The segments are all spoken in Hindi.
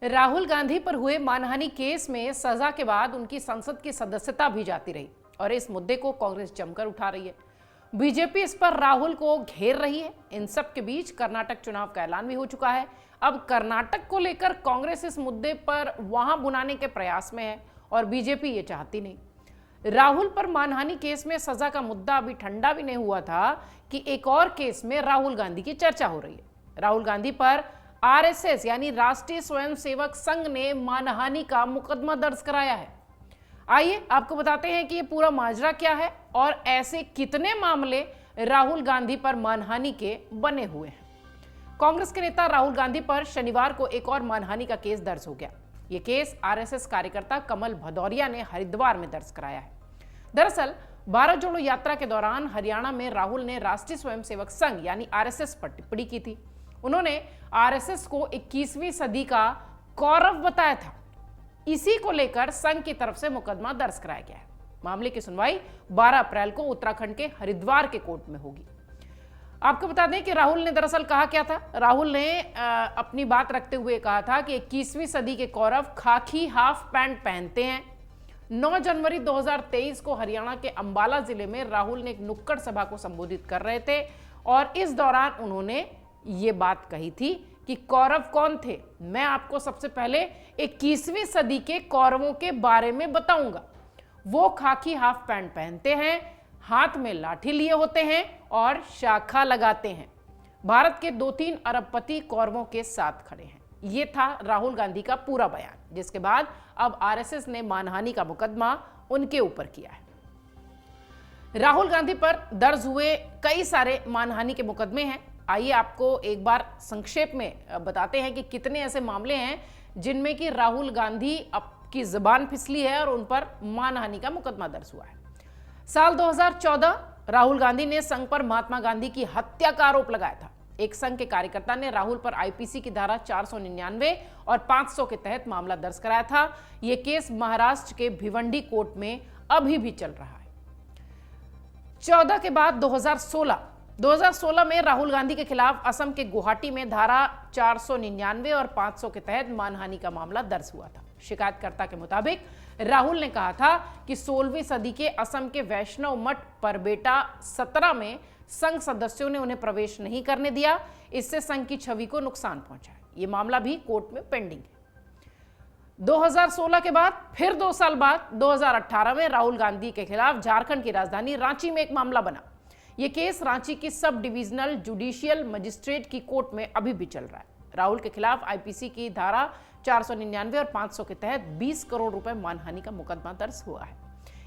राहुल गांधी पर हुए मानहानि केस में सजा के बाद उनकी संसद की सदस्यता भी जाती रही और इस मुद्दे को कांग्रेस जमकर उठा रही है। बीजेपी इस पर राहुल को घेर रही है। इन सब के बीच कर्नाटक चुनाव का ऐलान भी हो चुका है। अब कर्नाटक को लेकर कांग्रेस इस मुद्दे पर वहां बुनाने के प्रयास में है और बीजेपी ये चाहती नहीं। राहुल पर मानहानि केस में सजा का मुद्दा अभी ठंडा भी नहीं हुआ था कि एक और केस में राहुल गांधी की चर्चा हो रही है। राहुल गांधी पर आरएसएस यानी राष्ट्रीय स्वयंसेवक संघ ने मानहानि का मुकदमा दर्ज कराया है। आइए आपको बताते हैं कि ये पूरा माजरा क्या है और ऐसे कितने मामले राहुल गांधी पर मानहानि के बने हुए हैं। कांग्रेस के नेता राहुल गांधी पर शनिवार को एक और मानहानि का केस दर्ज हो गया। ये केस आरएसएस कार्यकर्ता कमल भदौरिया ने हरिद्वार में दर्ज कराया है। दरअसल भारत जोड़ो यात्रा के दौरान हरियाणा में राहुल ने राष्ट्रीय स्वयंसेवक संघ यानी आरएसएस पर टिप्पणी की थी। उन्होंने आरएसएस को 21वीं सदी का कौरव बताया था। इसी को लेकर संघ की तरफ से मुकदमा दर्ज कराया गया है। मामले की सुनवाई 12 अप्रैल को उत्तराखंड के हरिद्वार के कोर्ट में होगी। आपको बता दें कि राहुल ने दरअसल कहा क्या था। राहुल ने अपनी बात रखते हुए कहा था कि 21वीं सदी के कौरव खाकी हाफ पैंट पहनते हैं। 9 जनवरी 2023 को हरियाणा के अंबाला जिले में राहुल ने एक नुक्कड़ सभा को संबोधित कर रहे थे और इस दौरान उन्होंने ये बात कही थी कि कौरव कौन थे। मैं आपको सबसे पहले 21वीं सदी के कौरवों के बारे में बताऊंगा। वो खाकी हाफ पैंट पहनते हैं, हाथ में लाठी लिए होते हैं और शाखा लगाते हैं। भारत के 2-3 अरबपति कौरवों के साथ खड़े हैं। ये था राहुल गांधी का पूरा बयान, जिसके बाद अब आरएसएस ने मानहानि का मुकदमा उनके ऊपर किया है। राहुल गांधी पर दर्ज हुए कई सारे मानहानि के मुकदमे हैं। आइए आपको एक बार संक्षेप में बताते हैं कि कितने ऐसे मामले हैं जिनमें कि राहुल गांधी की जुबान फिसली है और उन पर मानहानि का मुकदमा दर्ज हुआ है। साल 2014 राहुल गांधी ने संघ पर महात्मा गांधी की हत्या का आरोप लगाया था। एक संघ के कार्यकर्ता ने राहुल पर आईपीसी की धारा 499 और 500 के तहत मामला दर्ज कराया था। यह केस महाराष्ट्र के भिवंडी कोर्ट में अभी भी चल रहा है। 14 के बाद 2016 में राहुल गांधी के खिलाफ असम के गुवाहाटी में धारा 499 और 500 के तहत मानहानि का मामला दर्ज हुआ था। शिकायतकर्ता के मुताबिक राहुल ने कहा था कि 16वीं सदी के असम के वैष्णव मठ परबेटा 17 में संघ सदस्यों ने उन्हें प्रवेश नहीं करने दिया। इससे संघ की छवि को नुकसान पहुंचा है। यह मामला भी कोर्ट में पेंडिंग है। 2016 के बाद फिर 2 साल बाद 2018 में राहुल गांधी के खिलाफ झारखंड की राजधानी रांची में एक मामला बना। यह केस रांची की सब डिविजनल जुडिशियल मजिस्ट्रेट की कोर्ट में अभी भी चल रहा है। राहुल के खिलाफ आईपीसी की धारा 499 और 500 के तहत 20 करोड़ रुपए मानहानि का मुकदमा दर्ज हुआ है।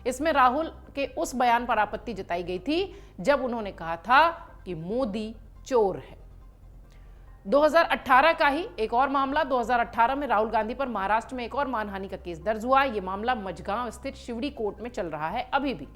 इसमें राहुल के उस बयान पर आपत्ति जताई गई थी जब उन्होंने कहा था कि मोदी चोर है। 2018 का ही एक और मामला, 2018 में राहुल गांधी पर महाराष्ट्र में एक और मानहानि का केस दर्ज हुआ। यह मामला मझगांव स्थित शिवड़ी कोर्ट में चल रहा है। अभी भी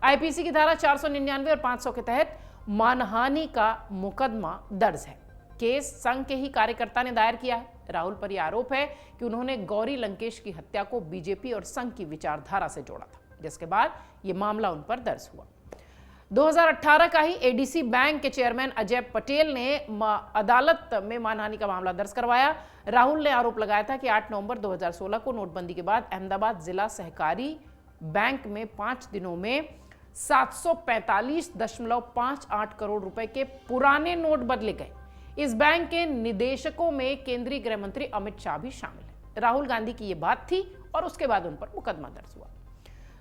आईपीसी की धारा 499 और 500 के तहत मानहानि का मुकदमा दर्ज है। केस संघ के ही कार्यकर्ता ने दायर किया है। राहुल पर यह आरोप है कि उन्होंने गौरी लंकेश की हत्या को बीजेपी और संघ की विचारधारा से जोड़ा था, जिसके बाद यह मामला उन पर दर्ज हुआ। 2018 का ही एडीसी बैंक के चेयरमैन अजय पटेल ने अदालत में मानहानि का मामला दर्ज करवाया। राहुल ने आरोप लगाया था कि 8 नवंबर 2016 को नोटबंदी के बाद अहमदाबाद जिला सहकारी बैंक में 5 दिनों में 745.58 करोड़ रुपए के पुराने नोट बदले गए। इस बैंक के निदेशकों में केंद्रीय गृह मंत्री अमित शाह भी शामिल है। राहुल गांधी की यह बात थी और उसके बाद उन पर मुकदमा दर्ज हुआ।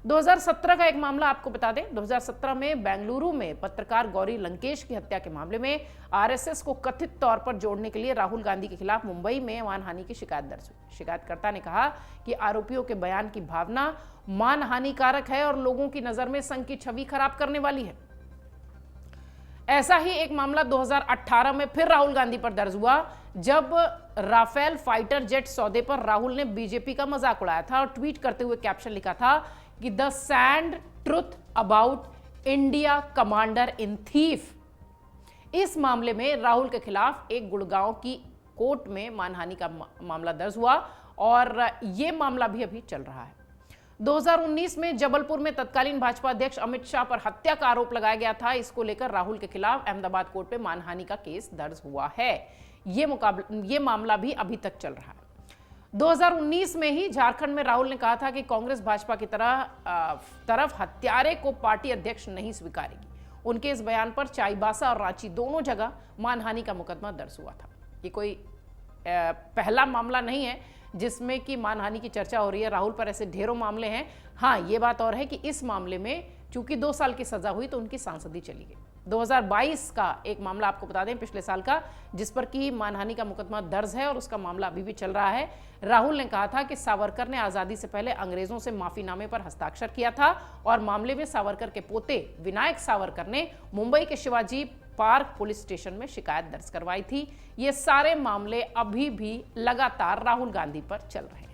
2017 का एक मामला आपको बता दें। 2017 में बेंगलुरु में पत्रकार गौरी लंकेश की हत्या के मामले में आरएसएस को कथित तौर पर जोड़ने के लिए राहुल गांधी के खिलाफ मुंबई में मानहानि की शिकायत दर्ज हुई। शिकायतकर्ता ने कहा कि आरोपियों के बयान की भावना मानहानिकारक है और लोगों की नजर में संघ की छवि खराब करने वाली है। ऐसा ही एक मामला 2018 में फिर राहुल गांधी पर दर्ज हुआ, जब राफेल फाइटर जेट सौदे पर राहुल ने बीजेपी का मजाक उड़ाया था और ट्वीट करते हुए कैप्शन लिखा था कि the sand truth about India commander in thief. इस मामले में राहुल के खिलाफ एक गुड़गांव की कोर्ट में मानहानि का मामला दर्ज हुआ और यह मामला भी अभी चल रहा है। 2019 में जबलपुर में तत्कालीन भाजपा अध्यक्ष अमित शाह पर हत्या का आरोप लगाया गया था। इसको लेकर राहुल के खिलाफ अहमदाबाद कोर्ट में मानहानि का केस दर्ज हुआ है। ये मामला भी अभी तक चल रहा है। 2019 में ही झारखंड में राहुल ने कहा था कि कांग्रेस भाजपा की तरफ हत्यारे को पार्टी अध्यक्ष नहीं स्वीकारेगी। उनके इस बयान पर चाईबासा और रांची दोनों जगह मानहानि का मुकदमा दर्ज हुआ था। ये कोई पहला मामला नहीं है जिसमें कि मानहानि की चर्चा हो रही है। राहुल पर ऐसे ढेरों मामले हैं। हाँ, ये बात और है कि इस मामले में चूंकि 2 साल की सजा हुई तो उनकी सांसदी चली गई। 2022 का एक मामला आपको बता दें, पिछले साल का, जिस पर कि मानहानि का मुकदमा दर्ज है और उसका मामला अभी भी चल रहा है। राहुल ने कहा था कि सावरकर ने आजादी से पहले अंग्रेजों से माफीनामे पर हस्ताक्षर किया था और मामले में सावरकर के पोते विनायक सावरकर ने मुंबई के शिवाजी पार्क पुलिस स्टेशन में शिकायत दर्ज करवाई थी। ये सारे मामले अभी भी लगातार राहुल गांधी पर चल रहे हैं।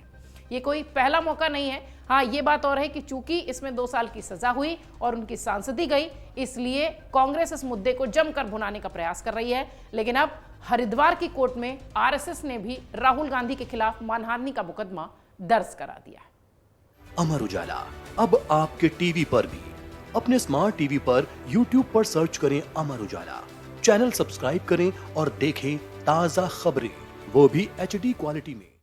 ये कोई पहला मौका नहीं है। हाँ, ये बात और है कि चूंकि इसमें 2 साल की सजा हुई और उनकी सांसदी गई, इसलिए कांग्रेस इस मुद्दे को जमकर भुनाने का प्रयास कर रही है। लेकिन अब हरिद्वार की कोर्ट में आरएसएस ने भी राहुल गांधी के खिलाफ मानहानि का मुकदमा दर्ज करा दिया है। अमर उजाला अब आपके टीवी पर भी। अपने स्मार्ट टीवी पर YouTube पर सर्च करें अमर उजाला, चैनल सब्सक्राइब करें और देखें ताजा खबरें, वो भी HD क्वालिटी में।